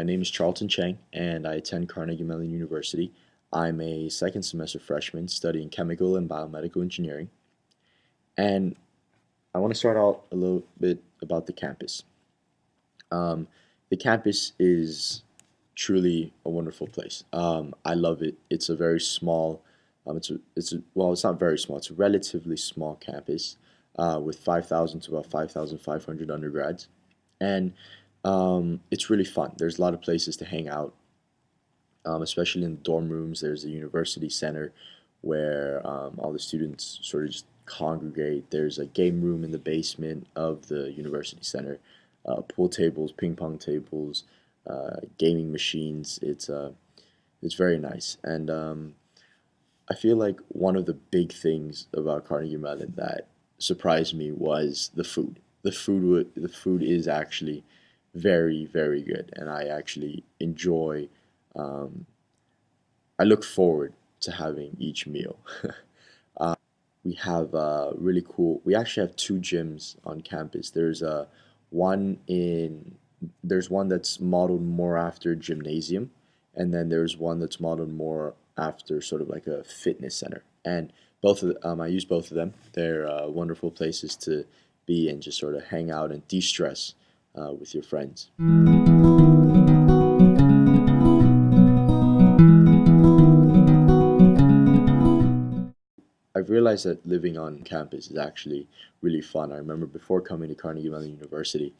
name is Charlton Cheng, and I attend Carnegie Mellon University. I'm a second semester freshman studying chemical and biomedical engineering. And I want to start out a little bit about the campus. Um, the campus is truly a wonderful place. I love it. It's a very small, well, it's not very small. It's a relatively small campus with 5,000 to about 5,500 undergrads. And it's really fun. There's a lot of places to hang out, especially in the dorm rooms. There's a university center where all the students sort of just congregate. There's a game room in the basement of the university center, pool tables, ping pong tables, gaming machines. It's very nice, and I feel like one of the big things about Carnegie Mellon that surprised me was the food. The food is actually very, very good, and I actually enjoy. Um, I look forward to having each meal. We have really cool. We actually have two gyms on campus. One in there's one that's modeled more after gymnasium, and then there's one that's modeled more after sort of like a fitness center. And I use both of them. They're wonderful places to be and just sort of hang out and de-stress with your friends. I've realized that living on campus is actually really fun. I remember before coming to Carnegie Mellon University,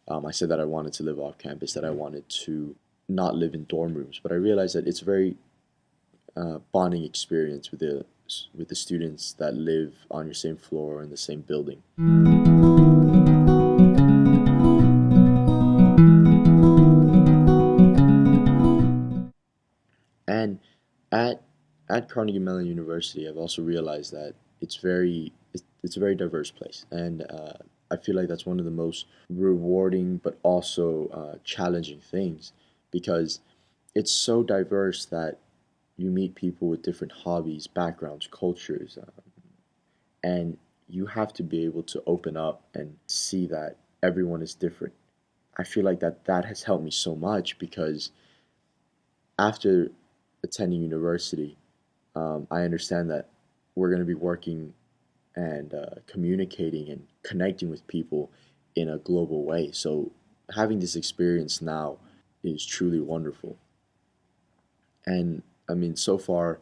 I said that I wanted to live off campus, that I wanted to not live in dorm rooms. But I realized that it's a very bonding experience with the students that live on your same floor or in the same building. And at at Carnegie Mellon University, I've also realized that it's a very diverse place, and I feel like that's one of the most rewarding but also challenging things because it's so diverse that you meet people with different hobbies, backgrounds, cultures, and you have to be able to open up and see that everyone is different. I feel like that has helped me so much because after attending university, I understand that we're going to be working and communicating and connecting with people in a global way. So having this experience now is truly wonderful. And I mean, so far,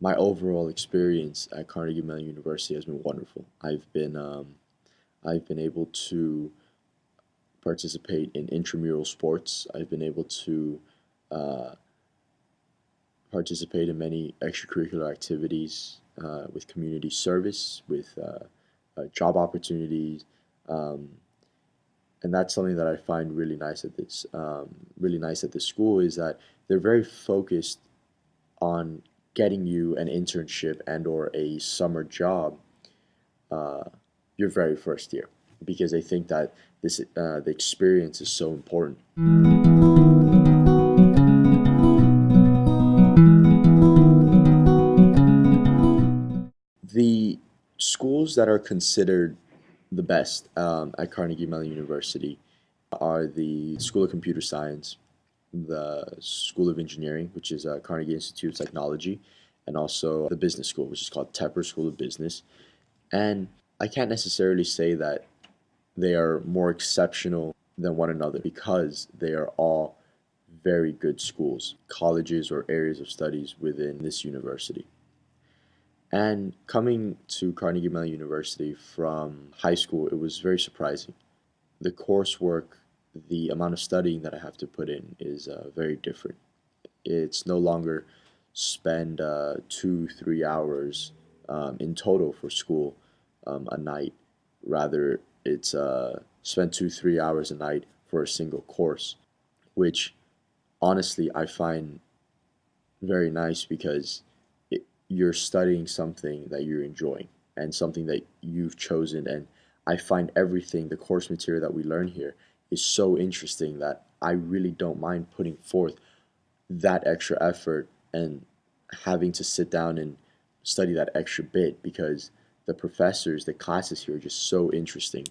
my overall experience at Carnegie Mellon University has been wonderful. I've been able to participate in intramural sports. I've been able to uh, participate in many extracurricular activities with community service, with job opportunities, um, and that's something that I find really nice at this school is that they're very focused on getting you an internship and or a summer job uh, your very first year because they think that the experience is so important. The schools that are considered the best at Carnegie Mellon University are the School of Computer Science, the School of Engineering, which is Carnegie Institute of Technology, and also the Business School, which is called Tepper School of Business. And I can't necessarily say that they are more exceptional than one another because they are all very good schools, colleges, or areas of studies within this university. And coming to Carnegie Mellon University from high school, it was very surprising. The coursework, the amount of studying that I have to put in is very different. It's no longer spend 2, 3 hours in total for school a night. Rather, it's spend 2, 3 hours a night for a single course, which honestly I find very nice because you're studying something that you're enjoying and something that you've chosen. And I find everything, the course material that we learn here, is so interesting that I really don't mind putting forth that extra effort and having to sit down and study that extra bit because the professors, the classes here are just so interesting.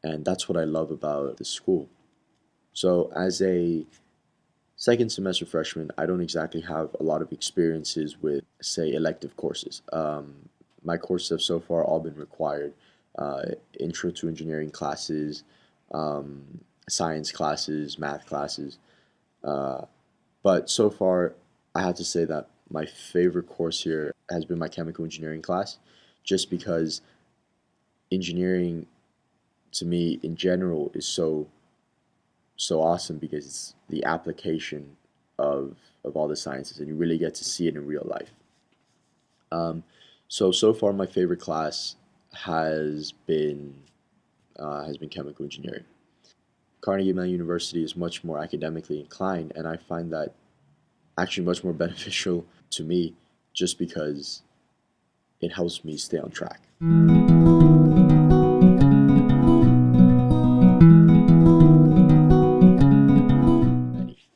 And that's what I love about the school. So, as a second semester freshman, I don't exactly have a lot of experiences with, say, elective courses. My courses have so far all been required. Intro to engineering classes, um, science classes, math classes. Uh, but so far, I have to say that my favorite course here has been my chemical engineering class, just because engineering to me in general is so awesome because it's the application of all the sciences and you really get to see it in real life. Um, so far my favorite class has been has been chemical engineering. Carnegie Mellon University is much more academically inclined, and I find that actually much more beneficial to me just because it helps me stay on track.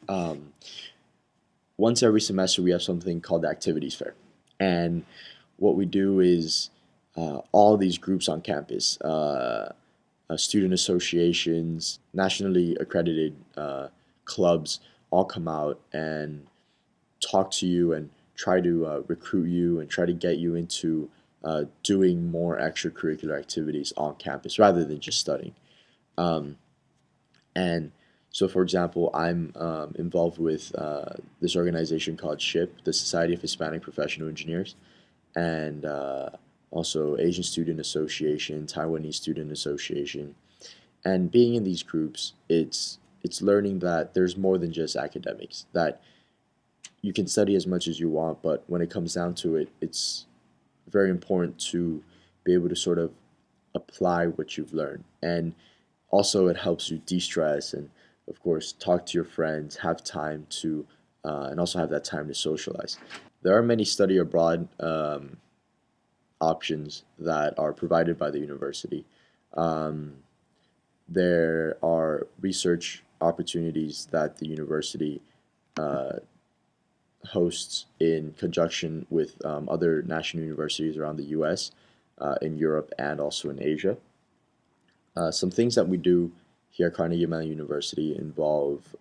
Um, Once every semester, we have something called the activities fair, and what we do is all these groups on campus, student associations, nationally accredited clubs, all come out and talk to you and try to recruit you and try to get you into doing more extracurricular activities on campus rather than just studying. Um, and so, for example, I'm involved with this organization called SHIP, the Society of Hispanic Professional Engineers, and also Asian Student Association, Taiwanese Student Association. And being in these groups, it's learning that there's more than just academics. That you can study as much as you want, but when it comes down to it, it's very important to be able to sort of apply what you've learned. And also, it helps you de stress and, of course, talk to your friends, have time to, and also have that time to socialize. There are many study abroad options that are provided by the university. Um, there are research opportunities that the university uh, hosts in conjunction with other national universities around the US, in Europe, and also in Asia. Some things that we do here at Carnegie Mellon University involve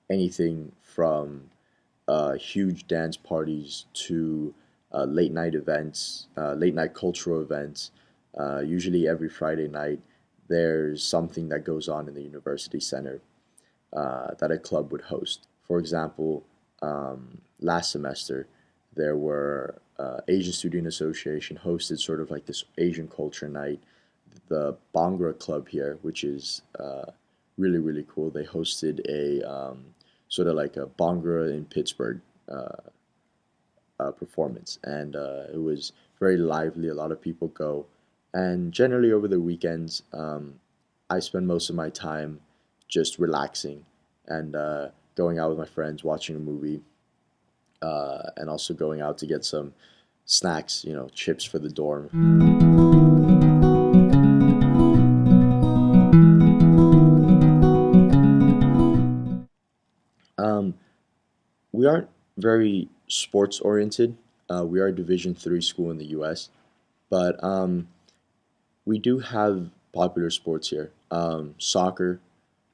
anything from huge dance parties to late night events, late night cultural events. Usually every Friday night, there's something that goes on in the university center that a club would host. For example, last semester, there were Asian Student Association hosted sort of like this Asian culture night. The Bhangra Club here, which is really really cool. They hosted a sort of like a Bhangra in Pittsburgh performance, and it was very lively. A lot of people go, and generally over the weekends, I spend most of my time just relaxing and going out with my friends, watching a movie, and also going out to get some snacks, chips for the dorm. Um, we aren't very sports oriented. We are a Division III school in the U.S., but we do have popular sports here. Soccer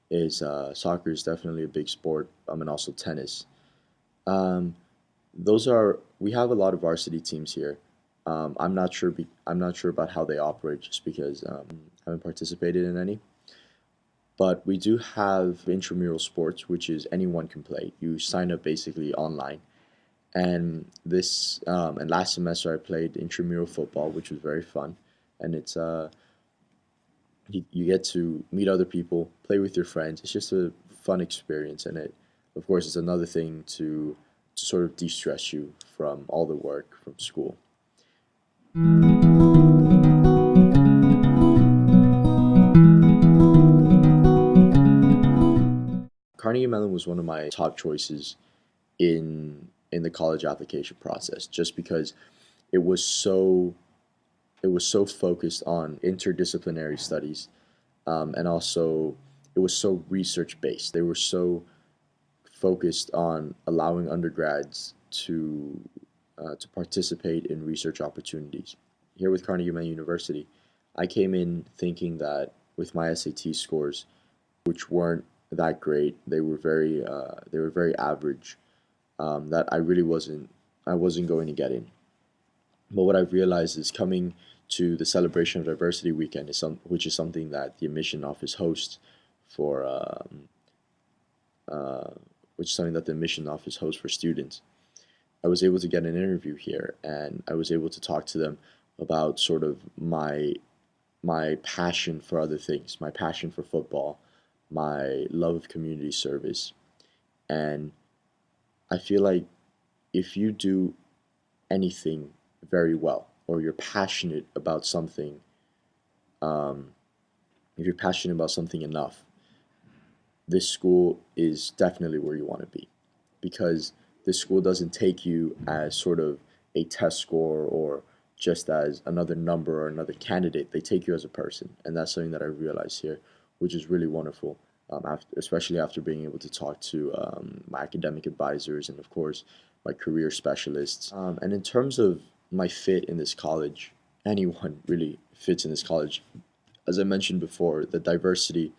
is definitely a big sport. And also tennis. Um, those are we have a lot of varsity teams here. I'm not sure about how they operate just because I haven't participated in any. But we do have intramural sports, which is anyone can play. You sign up basically online. And last semester I played intramural football, which was very fun. And you get to meet other people, play with your friends. It's just a fun experience, and it, of course, it's another thing to sort of de-stress you from all the work from school. Carnegie Mellon was one of my top choices in the college application process, just because it was so it was so focused on interdisciplinary studies, and also it was so research based. They were so focused on allowing undergrads to participate in research opportunities. Here with Carnegie Mellon University, I came in thinking that with my SAT scores, which weren't that great. They were very average. That I wasn't going to get in. But what I've realized is coming to the Celebration of Diversity weekend which is something that the admission office hosts for uh, which is something that the admission office hosts for students. I was able to get an interview here, and I was able to talk to them about sort of my passion for other things, my passion for football, my love of community service, and I feel like if you do anything very well, or you're passionate about something, um, if you're passionate about something enough, this school is definitely where you want to be, because this school doesn't take you as sort of a test score or just as another number or another candidate. They take you as a person, and that's something that I realized here, which is really wonderful. Especially after being able to talk to my academic advisors and, of course, my career specialists. And in terms of my fit in this college, anyone really fits in this college. As I mentioned before, the diversity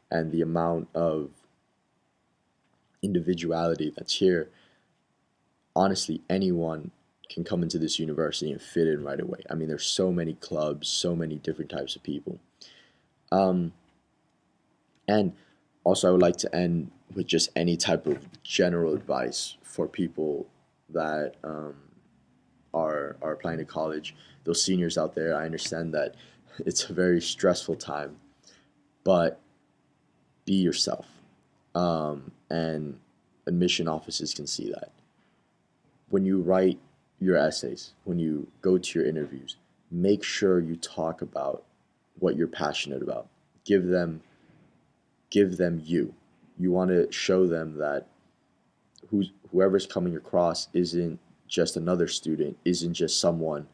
and the amount of individuality that's here, honestly, anyone can come into this university and fit in right away. I mean, there's so many clubs, so many different types of people. Um, and also, I would like to end with just any type of general advice for people that are applying to college. Those seniors out there, I understand that it's a very stressful time, but be yourself. And admission offices can see that. When you write your essays, when you go to your interviews, make sure you talk about what you're passionate about. Give them give them you. You want to show them that whoever's coming across isn't just another student, isn't just someone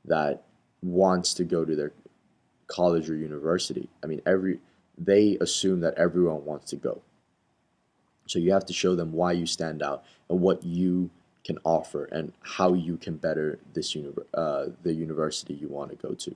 that wants to go to their college or university. I mean, they assume that everyone wants to go. So you have to show them why you stand out and what you can offer and how you can better the university you want to go to.